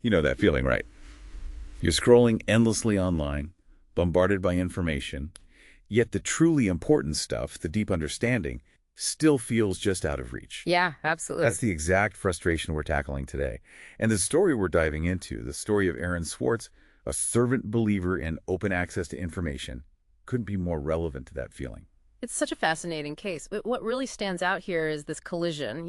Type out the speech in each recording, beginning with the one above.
You know that feeling, right? You're scrolling endlessly online, bombarded by information, yet the truly important stuff, the deep understanding, still feels just out of reach. Yeah, absolutely. That's the exact frustration we're tackling today. And the story we're diving into, the story of Aaron Swartz, a fervent believer in open access to information, couldn't be more relevant to that feeling. It's such a fascinating case. But what really stands out here is this collision,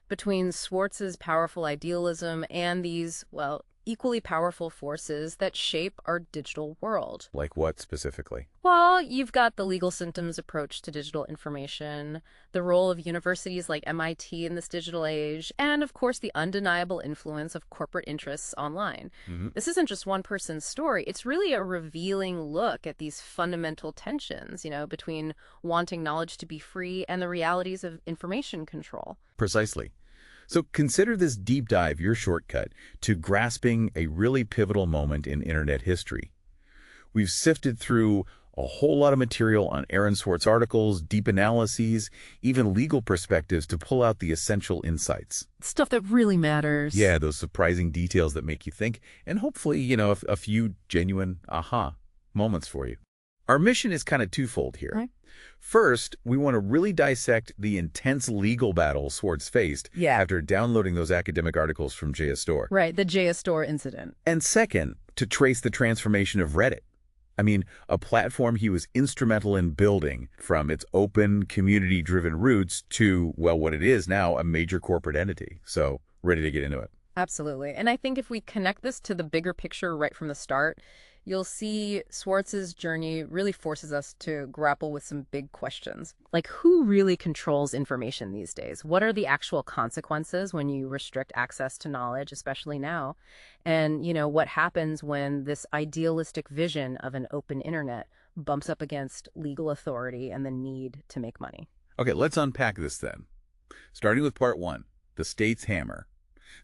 between Swartz's powerful idealism and these, well, equally powerful forces that shape our digital world. Like what specifically? Well, you've got the legal symptoms approach to digital information, the role of universities like MIT in this digital age, and of course the undeniable influence of corporate interests online. This isn't just one person's story. It's really a revealing look at these fundamental tensions, between wanting knowledge to be free and the realities of information control. Precisely. So consider this deep dive your shortcut to grasping a really pivotal moment in internet history. We've sifted through a whole lot of material on Aaron Swartz articles, deep analyses, even legal perspectives to pull out the essential insights. Stuff that really matters. Yeah, those surprising details that make you think, and hopefully, a few genuine aha moments for you. Our mission is kind of twofold here. Right. First, we want to really dissect the intense legal battle Swartz faced after downloading those academic articles from JSTOR. Right, the JSTOR incident. And second, to trace the transformation of Reddit. I mean, a platform he was instrumental in building from its open, community-driven roots to, well, what it is now, a major corporate entity. So, ready to get into it. Absolutely. And I think if we connect this to the bigger picture right from the start, you'll see Swartz's journey really forces us to grapple with some big questions. Like, who really controls information these days? What are the actual consequences when you restrict access to knowledge, especially now? And, what happens when this idealistic vision of an open internet bumps up against legal authority and the need to make money? Okay, let's unpack this then. Starting with part one, the state's hammer.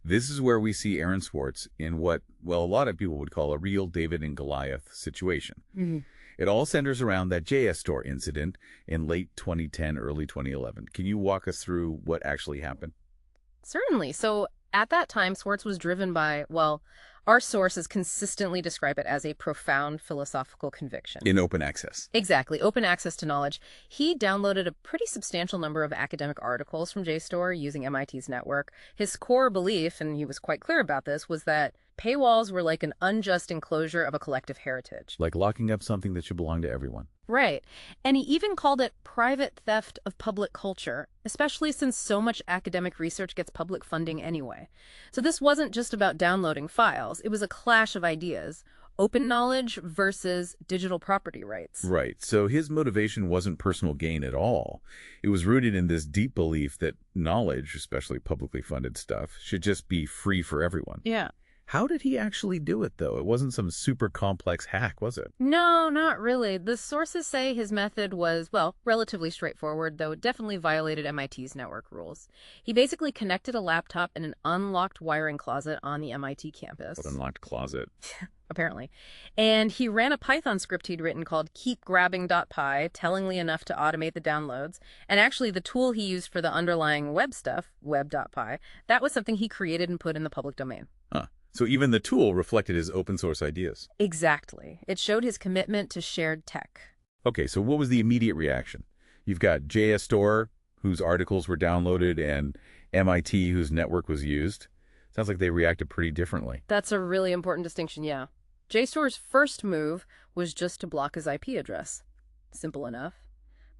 This is where we see Aaron Swartz in what, well, a lot of people would call a real David and Goliath situation. It all centers around that JSTOR incident in late 2010, early 2011. Can you walk us through what actually happened? Certainly. So at that time, Swartz was driven by, well, our sources consistently describe it as a profound philosophical conviction. In open access. Exactly. Open access to knowledge. He downloaded a pretty substantial number of academic articles from JSTOR using MIT's network. His core belief, and he was quite clear about this, was that paywalls were like an unjust enclosure of a collective heritage. Like locking up something that should belong to everyone. Right. And he even called it private theft of public culture, especially since so much academic research gets public funding anyway. So this wasn't just about downloading files. It was a clash of ideas. Open knowledge versus digital property rights. Right. So his motivation wasn't personal gain at all. It was rooted in this deep belief that knowledge, especially publicly funded stuff, should just be free for everyone. Yeah. How did he actually do it, though? It wasn't some super complex hack, was it? No, not really. The sources say his method was, well, relatively straightforward, though it definitely violated MIT's network rules. He basically connected a laptop in an unlocked wiring closet on the MIT campus. What unlocked closet? Apparently. And he ran a Python script he'd written called keepgrabbing.py, tellingly enough to automate the downloads. And actually, the tool he used for the underlying web stuff, web.py, that was something he created and put in the public domain. Huh. So even the tool reflected his open source ideas. Exactly. It showed his commitment to shared tech. Okay, so what was the immediate reaction? You've got JSTOR, whose articles were downloaded, and MIT, whose network was used. Sounds like they reacted pretty differently. That's a really important distinction, yeah. JSTOR's first move was just to block his IP address. Simple enough.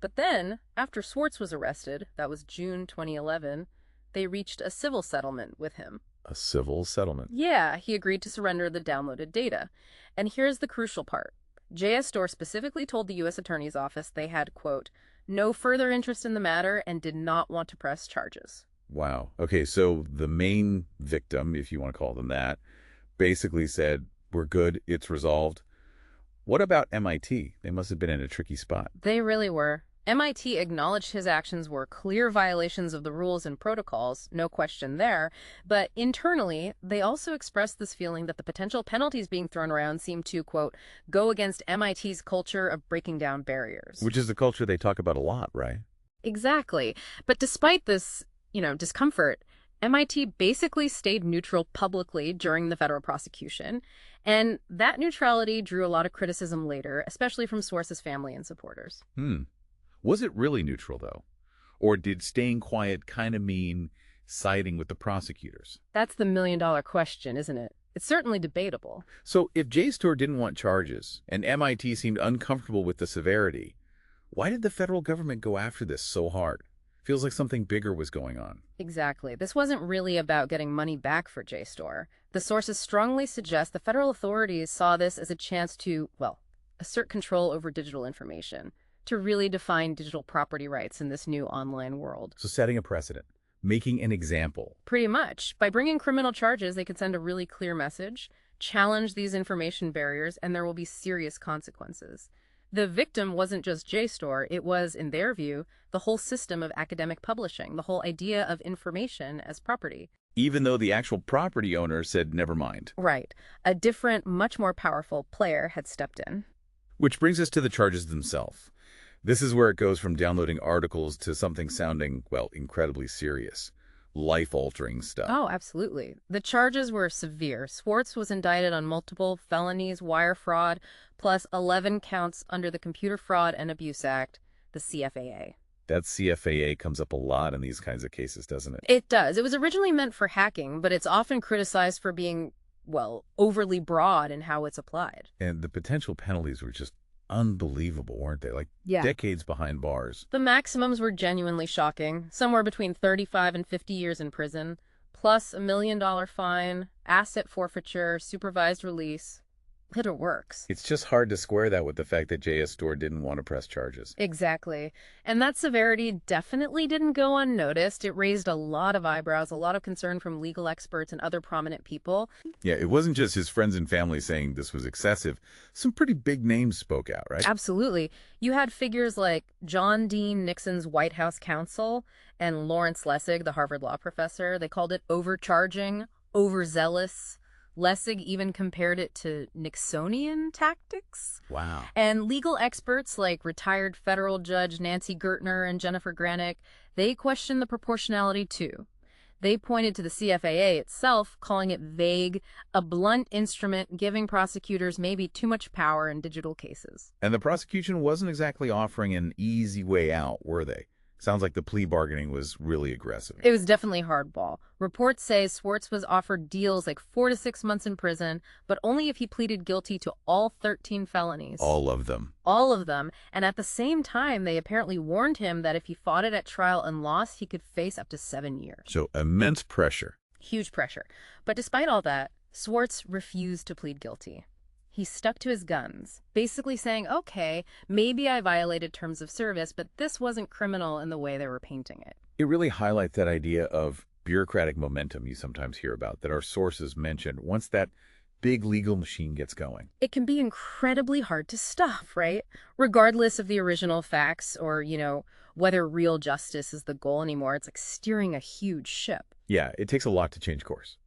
But then, after Swartz was arrested, that was June 2011, they reached a civil settlement with him. A civil settlement? Yeah, he agreed to surrender the downloaded data. And here's the crucial part. JSTOR specifically told the U.S. Attorney's Office they had, quote, no further interest in the matter and did not want to press charges. Wow. Okay, so the main victim, if you want to call them that, basically said, we're good, it's resolved. What about MIT? They must have been in a tricky spot. They really were. MIT acknowledged his actions were clear violations of the rules and protocols, no question there, but internally, they also expressed this feeling that the potential penalties being thrown around seemed to, quote, go against MIT's culture of breaking down barriers. Which is the culture they talk about a lot, right? Exactly. But despite this, discomfort, MIT basically stayed neutral publicly during the federal prosecution, and that neutrality drew a lot of criticism later, especially from Swartz's family and supporters. Was it really neutral, though? Or did staying quiet kind of mean siding with the prosecutors? That's the million-dollar question, isn't it? It's certainly debatable. So if JSTOR didn't want charges, and MIT seemed uncomfortable with the severity, why did the federal government go after this so hard? Feels like something bigger was going on. Exactly. This wasn't really about getting money back for JSTOR. The sources strongly suggest the federal authorities saw this as a chance to, well, assert control over digital information, to really define digital property rights in this new online world. So setting a precedent, making an example. Pretty much. By bringing criminal charges, they could send a really clear message, challenge these information barriers, and there will be serious consequences. The victim wasn't just JSTOR, it was, in their view, the whole system of academic publishing, the whole idea of information as property. Even though the actual property owner said never mind. Right. A different, much more powerful player had stepped in. Which brings us to the charges themselves. This is where it goes from downloading articles to something sounding, well, incredibly serious. Life-altering stuff. Oh, absolutely. The charges were severe. Swartz was indicted on multiple felonies, wire fraud, plus 11 counts under the Computer Fraud and Abuse Act, the CFAA. That CFAA comes up a lot in these kinds of cases, doesn't it? It does. It was originally meant for hacking, but it's often criticized for being, well, overly broad in how it's applied. And the potential penalties were just unbelievable, weren't they? Like decades behind bars. The maximums were genuinely shocking, somewhere between 35 and 50 years in prison, plus $1 million fine, asset forfeiture, supervised release. It works. It's just hard to square that with the fact that JSTOR didn't want to press charges. Exactly. And that severity definitely didn't go unnoticed. It raised a lot of eyebrows, a lot of concern from legal experts and other prominent people. Yeah, it wasn't just his friends and family saying this was excessive. Some pretty big names spoke out, right? Absolutely. You had figures like John Dean Nixon's White House counsel and Lawrence Lessig, the Harvard law professor. They called it overcharging, overzealous. Lessig even compared it to Nixonian tactics. Wow. And legal experts like retired federal judge Nancy Gertner and Jennifer Granick, they questioned the proportionality too. They pointed to the CFAA itself, calling it vague, a blunt instrument giving prosecutors maybe too much power in digital cases. And the prosecution wasn't exactly offering an easy way out, were they? Sounds like the plea bargaining was really aggressive. It was definitely hardball. Reports say Swartz was offered deals like 4 to 6 months in prison, but only if he pleaded guilty to all 13 felonies. All of them. All of them. And at the same time, they apparently warned him that if he fought it at trial and lost, he could face up to 7 years. So immense pressure. Huge pressure. But despite all that, Swartz refused to plead guilty. He stuck to his guns, basically saying, okay, maybe I violated terms of service, but this wasn't criminal in the way they were painting it. It really highlights that idea of bureaucratic momentum you sometimes hear about, that our sources mentioned, once that big legal machine gets going. It can be incredibly hard to stop, right? Regardless of the original facts or, whether real justice is the goal anymore. It's like steering a huge ship. Yeah, it takes a lot to change course.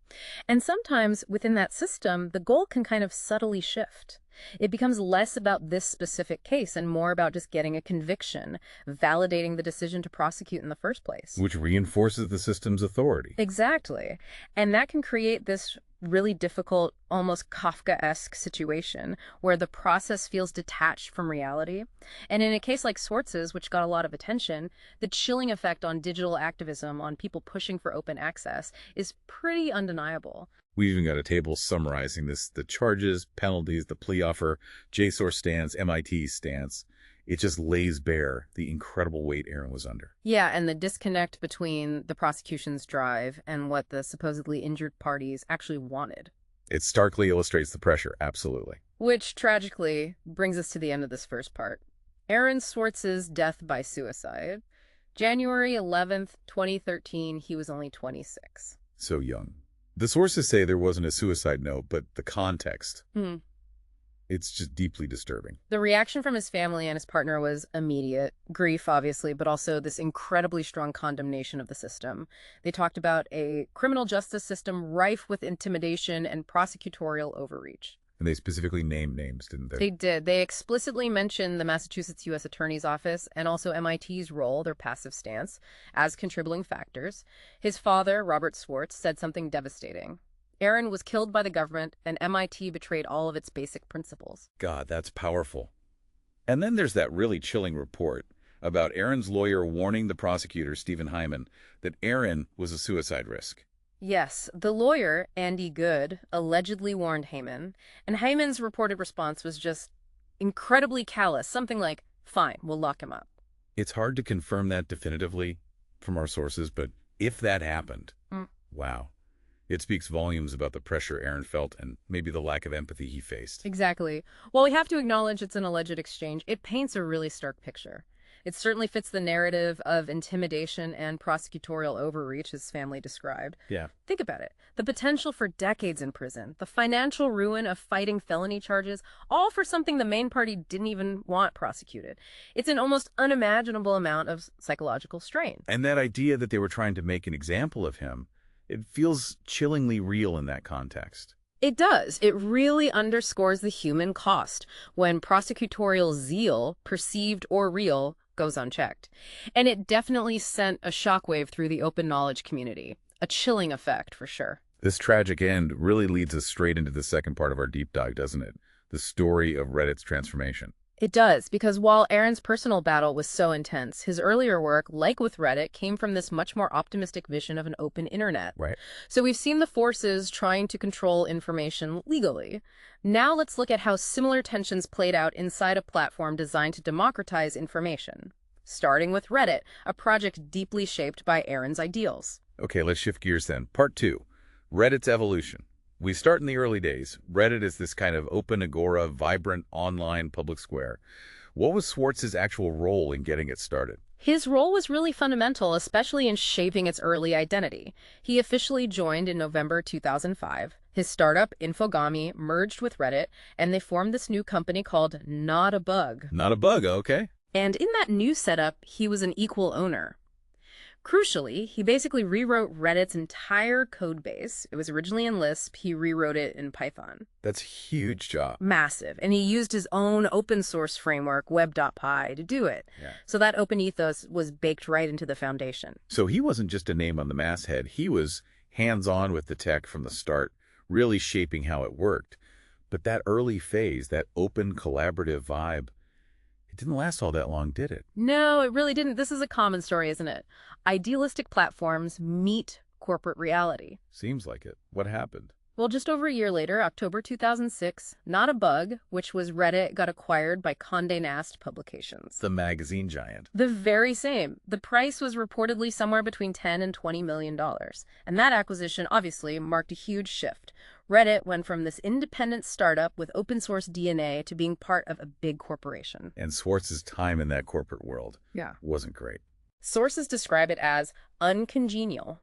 And sometimes within that system, the goal can kind of subtly shift. It becomes less about this specific case and more about just getting a conviction, validating the decision to prosecute in the first place. Which reinforces the system's authority. Exactly. And that can create this really difficult, almost Kafkaesque situation where the process feels detached from reality. And in a case like Swartz's, which got a lot of attention, the chilling effect on digital activism, on people pushing for open access, is pretty undeniable. We've even got a table summarizing this, the charges, penalties, the plea offer, JSTOR's stance, MIT's stance. It just lays bare the incredible weight Aaron was under. Yeah, and the disconnect between the prosecution's drive and what the supposedly injured parties actually wanted. It starkly illustrates the pressure, absolutely. Which, tragically, brings us to the end of this first part. Aaron Swartz's death by suicide. January 11th, 2013, he was only 26. So young. The sources say there wasn't a suicide note, but the context, it's just deeply disturbing. The reaction from his family and his partner was immediate. Grief, obviously, but also this incredibly strong condemnation of the system. They talked about a criminal justice system rife with intimidation and prosecutorial overreach. And they specifically named names, didn't they? They did. They explicitly mentioned the Massachusetts U.S. Attorney's Office and also MIT's role, their passive stance, as contributing factors. His father, Robert Schwartz, said something devastating. Aaron was killed by the government, and MIT betrayed all of its basic principles. God, that's powerful. And then there's that really chilling report about Aaron's lawyer warning the prosecutor, Stephen Hyman, that Aaron was a suicide risk. Yes, the lawyer, Andy Good, allegedly warned Heyman, and Heyman's reported response was just incredibly callous, something like, fine, we'll lock him up. It's hard to confirm that definitively from our sources, but if that happened, wow. It speaks volumes about the pressure Aaron felt and maybe the lack of empathy he faced. Exactly. While we have to acknowledge it's an alleged exchange, it paints a really stark picture. It certainly fits the narrative of intimidation and prosecutorial overreach his family described. Yeah. Think about it. The potential for decades in prison, the financial ruin of fighting felony charges, all for something the main party didn't even want prosecuted. It's an almost unimaginable amount of psychological strain. And that idea that they were trying to make an example of him, it feels chillingly real in that context. It does. It really underscores the human cost when prosecutorial zeal, perceived or real, goes unchecked. And it definitely sent a shockwave through the open knowledge community. A chilling effect, for sure. This tragic end really leads us straight into the second part of our deep dive, doesn't it? The story of Reddit's transformation. It does, because while Aaron's personal battle was so intense, his earlier work, like with Reddit, came from this much more optimistic vision of an open internet. Right. So we've seen the forces trying to control information legally. Now let's look at how similar tensions played out inside a platform designed to democratize information. Starting with Reddit, a project deeply shaped by Aaron's ideals. Okay, let's shift gears then. Part 2, Reddit's evolution. We start in the early days. Reddit is this kind of open agora, vibrant online public square. What was Schwartz's actual role in getting it started? His role was really fundamental, especially in shaping its early identity. He officially joined in November 2005. His startup, Infogami, merged with Reddit, and they formed this new company called Not a Bug. Not a bug, okay. And in that new setup, he was an equal owner. Crucially, he basically rewrote Reddit's entire code base. It was originally in Lisp. He rewrote it in Python. That's a huge job. Massive. And he used his own open source framework, web.py, to do it. Yeah. So that open ethos was baked right into the foundation. So he wasn't just a name on the masthead. He was hands-on with the tech from the start, really shaping how it worked. But that early phase, that open collaborative vibe, it didn't last all that long, did it? No, it really didn't. This is a common story, isn't it? Idealistic platforms meet corporate reality. Seems like it. What happened? Well, just over a year later, October 2006, Not a Bug, which was Reddit, got acquired by Condé Nast Publications. The magazine giant. The very same. The price was reportedly somewhere between $10 and $20 million. And that acquisition obviously marked a huge shift. Reddit went from this independent startup with open source DNA to being part of a big corporation. And Schwartz's time in that corporate world wasn't great. Sources describe it as uncongenial.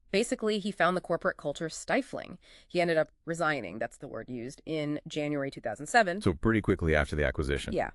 Basically, he found the corporate culture stifling. He ended up resigning, that's the word used, in January 2007. So pretty quickly after the acquisition. Yeah.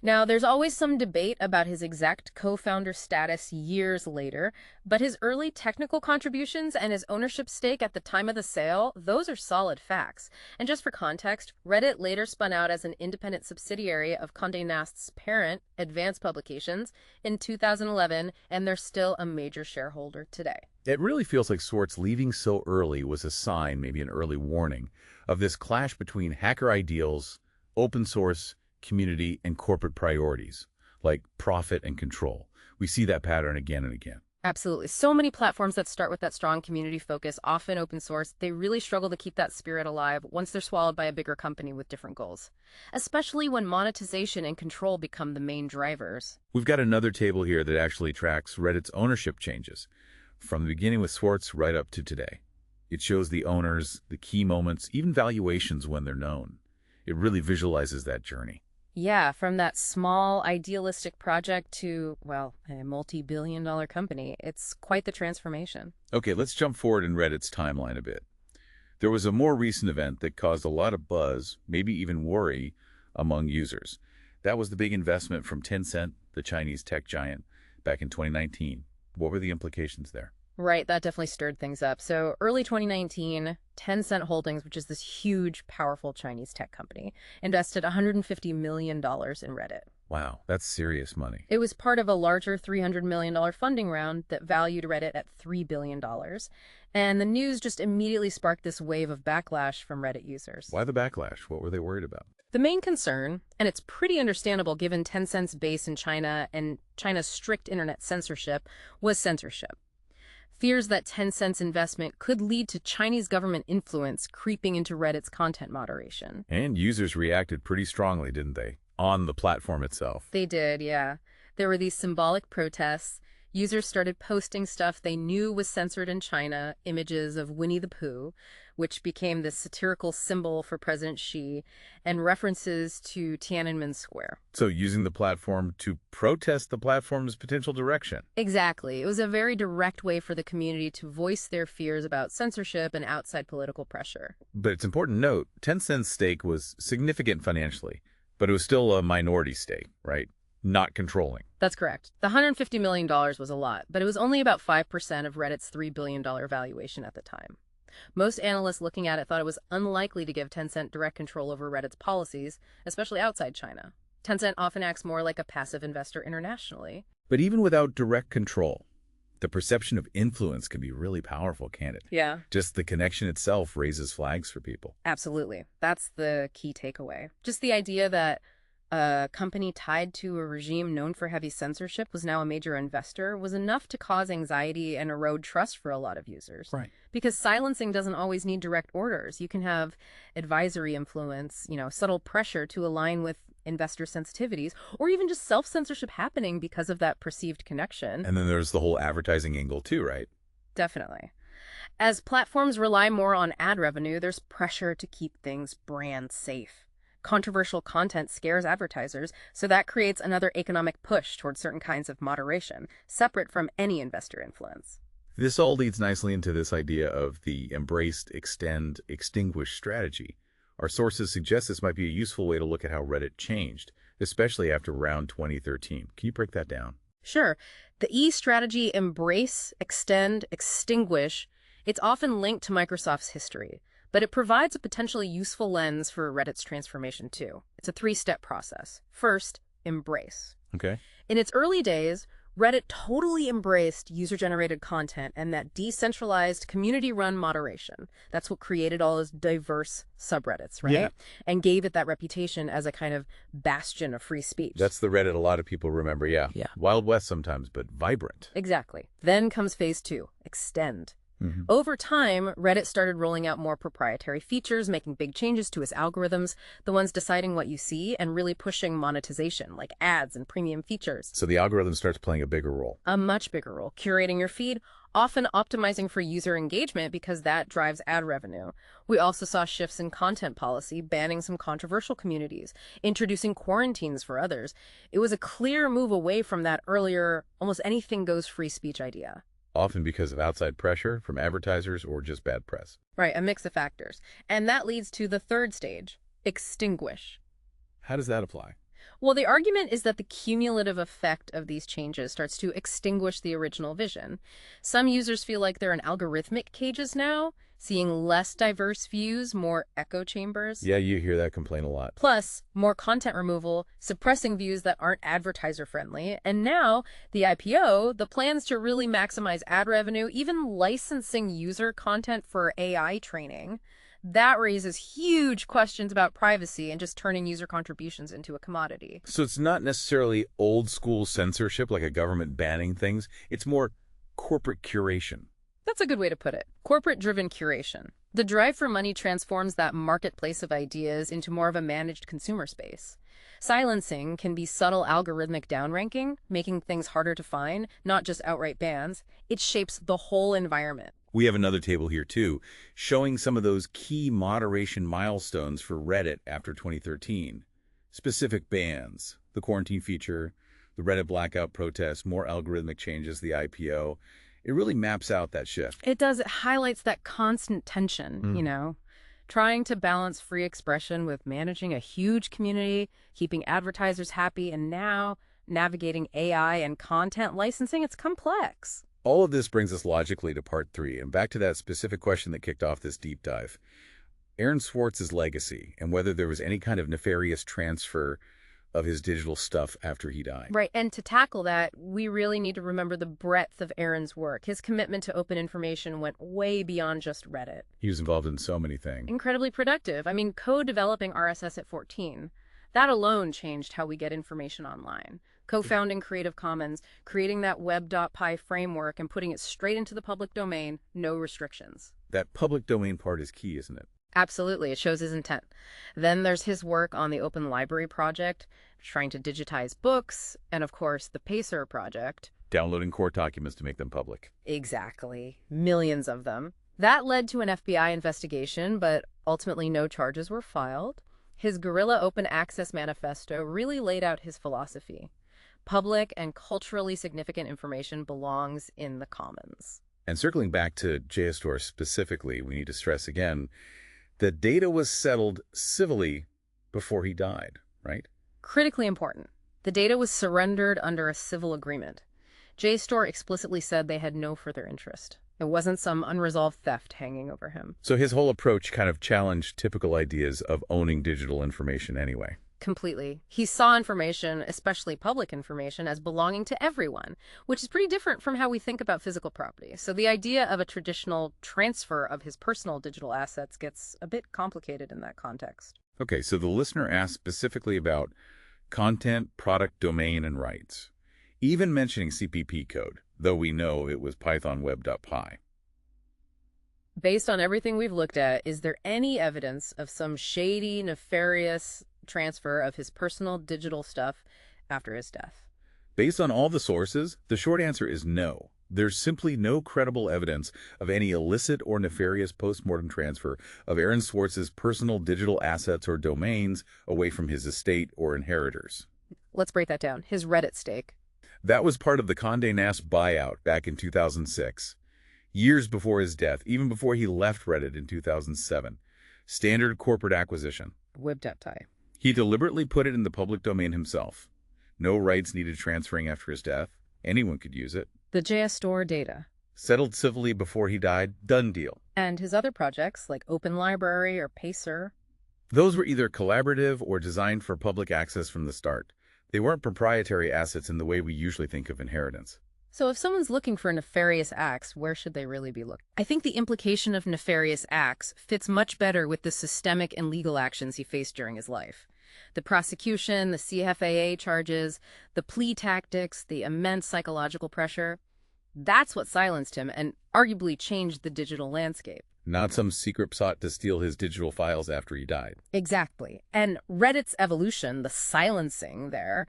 Now, there's always some debate about his exact co-founder status years later, but his early technical contributions and his ownership stake at the time of the sale, those are solid facts. And just for context, Reddit later spun out as an independent subsidiary of Condé Nast's parent, Advanced Publications, in 2011, and they're still a major shareholder today. It really feels like Schwartz leaving so early was a sign, maybe an early warning, of this clash between hacker ideals, open source, community, and corporate priorities, like profit and control. We see that pattern again and again. Absolutely. So many platforms that start with that strong community focus, often open source, they really struggle to keep that spirit alive once they're swallowed by a bigger company with different goals, especially when monetization and control become the main drivers. We've got another table here that actually tracks Reddit's ownership changes, from the beginning with Schwartz right up to today. It shows the owners, the key moments, even valuations when they're known. It really visualizes that journey. Yeah, from that small, idealistic project to, well, a multi-billion-dollar company. It's quite the transformation. Okay, let's jump forward in Reddit's timeline a bit. There was a more recent event that caused a lot of buzz, maybe even worry, among users. That was the big investment from Tencent, the Chinese tech giant, back in 2019. What were the implications there? Right, that definitely stirred things up. So early 2019, Tencent Holdings, which is this huge, powerful Chinese tech company, invested $150 million in Reddit. Wow, that's serious money. It was part of a larger $300 million funding round that valued Reddit at $3 billion. And the news just immediately sparked this wave of backlash from Reddit users. Why the backlash? What were they worried about? The main concern, and it's pretty understandable given Tencent's base in China and China's strict internet censorship, was censorship. Fears that Tencent's investment could lead to Chinese government influence creeping into Reddit's content moderation. And users reacted pretty strongly, didn't they? On the platform itself. They did, yeah. There were these symbolic protests. Users started posting stuff they knew was censored in China, images of Winnie the Pooh, which became this satirical symbol for President Xi, and references to Tiananmen Square. So using the platform to protest the platform's potential direction. Exactly. It was a very direct way for the community to voice their fears about censorship and outside political pressure. But it's important to note, Tencent's stake was significant financially, but it was still a minority stake, right? Not controlling. That's correct. The $150 million was a lot, but it was only about 5% of Reddit's $3 billion valuation at the time. Most analysts looking at it thought it was unlikely to give Tencent direct control over Reddit's policies, especially outside China. Tencent often acts more like a passive investor internationally. But even without direct control, the perception of influence can be really powerful, can't it? Yeah. Just the connection itself raises flags for people. Absolutely. That's the key takeaway. Just the idea that a company tied to a regime known for heavy censorship was now a major investor was enough to cause anxiety and erode trust for a lot of users. Right. Because silencing doesn't always need direct orders. You can have advisory influence, subtle pressure to align with investor sensitivities, or even just self-censorship happening because of that perceived connection. And then there's the whole advertising angle too, right? Definitely. As platforms rely more on ad revenue, there's pressure to keep things brand safe. Controversial content scares advertisers, so that creates another economic push towards certain kinds of moderation, separate from any investor influence. This all leads nicely into this idea of the embraced, extend, extinguish strategy. Our sources suggest this might be a useful way to look at how Reddit changed, especially after around 2013. Can you break that down? Sure. The E strategy, embrace, extend, extinguish, it's often linked to Microsoft's history, but it provides a potentially useful lens for Reddit's transformation too. It's a three-step process. First, embrace. Okay. In its early days, Reddit totally embraced user-generated content and that decentralized, community-run moderation. That's what created all those diverse subreddits, right? Yeah. And gave it that reputation as a kind of bastion of free speech. That's the Reddit a lot of people remember, yeah. Yeah. Wild West sometimes, but vibrant. Exactly. Then comes phase two, extend. Over time, Reddit started rolling out more proprietary features, making big changes to its algorithms, the ones deciding what you see, and really pushing monetization, like ads and premium features. So the algorithm starts playing a bigger role. A much bigger role, curating your feed, often optimizing for user engagement because that drives ad revenue. We also saw shifts in content policy, banning some controversial communities, introducing quarantines for others. It was a clear move away from that earlier, almost anything goes free speech idea. Often because of outside pressure from advertisers or just bad press. Right, a mix of factors. And that leads to the third stage, extinguish. How does that apply? Well, the argument is that the cumulative effect of these changes starts to extinguish the original vision. Some users feel like they're in algorithmic cages now, seeing less diverse views, more echo chambers. Yeah, you hear that complaint a lot. Plus, more content removal, suppressing views that aren't advertiser-friendly. And now, the IPO, the plans to really maximize ad revenue, even licensing user content for AI training, that raises huge questions about privacy and just turning user contributions into a commodity. So it's not necessarily old school censorship like a government banning things. It's more corporate curation. That's a good way to put it. Corporate-driven curation. The drive for money transforms that marketplace of ideas into more of a managed consumer space. Silencing can be subtle algorithmic downranking, making things harder to find, not just outright bans. It shapes the whole environment. We have another table here, too, showing some of those key moderation milestones for Reddit after 2013. Specific bans, the quarantine feature, the Reddit blackout protest, more algorithmic changes, the IPO. It really maps out that shift. It does. It highlights that constant tension, trying to balance free expression with managing a huge community, keeping advertisers happy, and now navigating AI and content licensing. It's complex. All of this brings us logically to part 3, and back to that specific question that kicked off this deep dive. Aaron Swartz's legacy, and whether there was any kind of nefarious transfer of his digital stuff after he died. Right, and to tackle that, we really need to remember the breadth of Aaron's work. His commitment to open information went way beyond just Reddit. He was involved in so many things. Incredibly productive. I mean, co-developing RSS at 14. That alone changed how we get information online. Co-founding Creative Commons, creating that web.py framework and putting it straight into the public domain, no restrictions. That public domain part is key, isn't it? Absolutely, it shows his intent. Then there's his work on the Open Library Project, trying to digitize books, and of course, the Pacer Project. Downloading court documents to make them public. Exactly. Millions of them. That led to an FBI investigation, but ultimately no charges were filed. His guerrilla open access manifesto really laid out his philosophy. Public and culturally significant information belongs in the commons. And circling back to JSTOR specifically, we need to stress again that data was settled civilly before he died, right? Critically important. The data was surrendered under a civil agreement. JSTOR explicitly said they had no further interest. It wasn't some unresolved theft hanging over him. So his whole approach kind of challenged typical ideas of owning digital information anyway. Completely. He saw information, especially public information, as belonging to everyone, which is pretty different from how we think about physical property. So the idea of a traditional transfer of his personal digital assets gets a bit complicated in that context. Okay, so the listener asked specifically about content, product, domain, and rights, even mentioning CPP code, though we know it was Python web.py. Based on everything we've looked at, is there any evidence of some shady, nefarious transfer of his personal digital stuff after his death? Based on all the sources, the short answer is no. There's simply no credible evidence of any illicit or nefarious postmortem transfer of Aaron Swartz's personal digital assets or domains away from his estate or inheritors. Let's break that down. His Reddit stake. That was part of the Condé Nast buyout back in 2006. Years before his death, even before he left Reddit in 2007. Standard corporate acquisition. Web.py. He deliberately put it in the public domain himself. No rights needed transferring after his death. Anyone could use it. The JSTOR data. Settled civilly before he died. Done deal. And his other projects, like Open Library or Pacer. Those were either collaborative or designed for public access from the start. They weren't proprietary assets in the way we usually think of inheritance. So if someone's looking for nefarious acts, where should they really be looking? I think the implication of nefarious acts fits much better with the systemic and legal actions he faced during his life. The prosecution, the CFAA charges, the plea tactics, the immense psychological pressure. That's what silenced him and arguably changed the digital landscape. Not some secret sought to steal his digital files after he died. Exactly. And Reddit's evolution, the silencing there,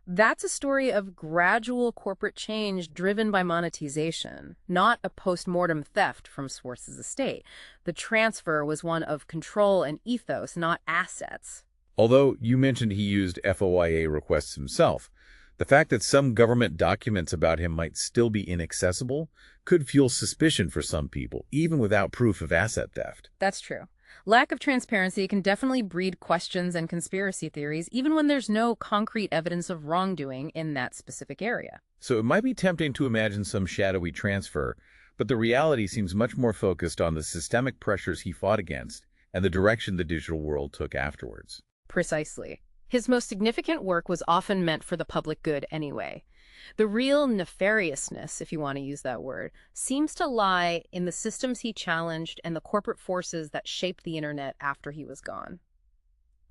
that's a story of gradual corporate change driven by monetization, not a post-mortem theft from Swartz's estate. The transfer was one of control and ethos, not assets. Although you mentioned he used FOIA requests himself, the fact that some government documents about him might still be inaccessible could fuel suspicion for some people, even without proof of asset theft. That's true. Lack of transparency can definitely breed questions and conspiracy theories, even when there's no concrete evidence of wrongdoing in that specific area. So it might be tempting to imagine some shadowy transfer, but the reality seems much more focused on the systemic pressures he fought against and the direction the digital world took afterwards. Precisely. His most significant work was often meant for the public good anyway. The real nefariousness, if you want to use that word, seems to lie in the systems he challenged and the corporate forces that shaped the internet after he was gone.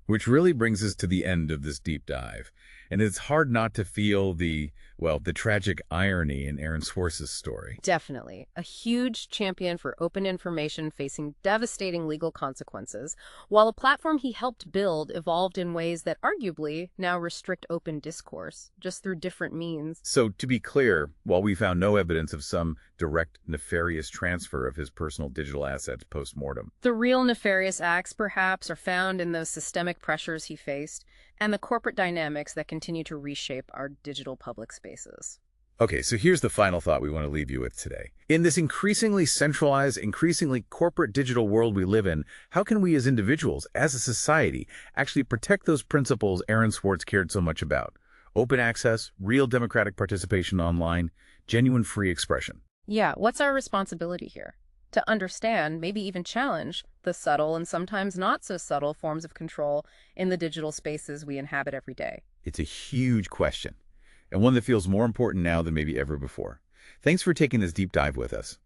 Which really brings us to the end of this deep dive. And it's hard not to feel the tragic irony in Aaron Swartz's story. Definitely. A huge champion for open information facing devastating legal consequences, while a platform he helped build evolved in ways that arguably now restrict open discourse, just through different means. So to be clear, while we found no evidence of some direct nefarious transfer of his personal digital assets post-mortem, the real nefarious acts, perhaps, are found in those systemic pressures he faced and the corporate dynamics that continue to reshape our digital public spaces. Okay, so here's the final thought we want to leave you with today. In this increasingly centralized, increasingly corporate digital world we live in, how can we as individuals, as a society, actually protect those principles Aaron Swartz cared so much about? Open access, real democratic participation online, genuine free expression. Yeah, what's our responsibility here? To understand, maybe even challenge, the subtle and sometimes not so subtle forms of control in the digital spaces we inhabit every day. It's a huge question, and one that feels more important now than maybe ever before. Thanks for taking this deep dive with us.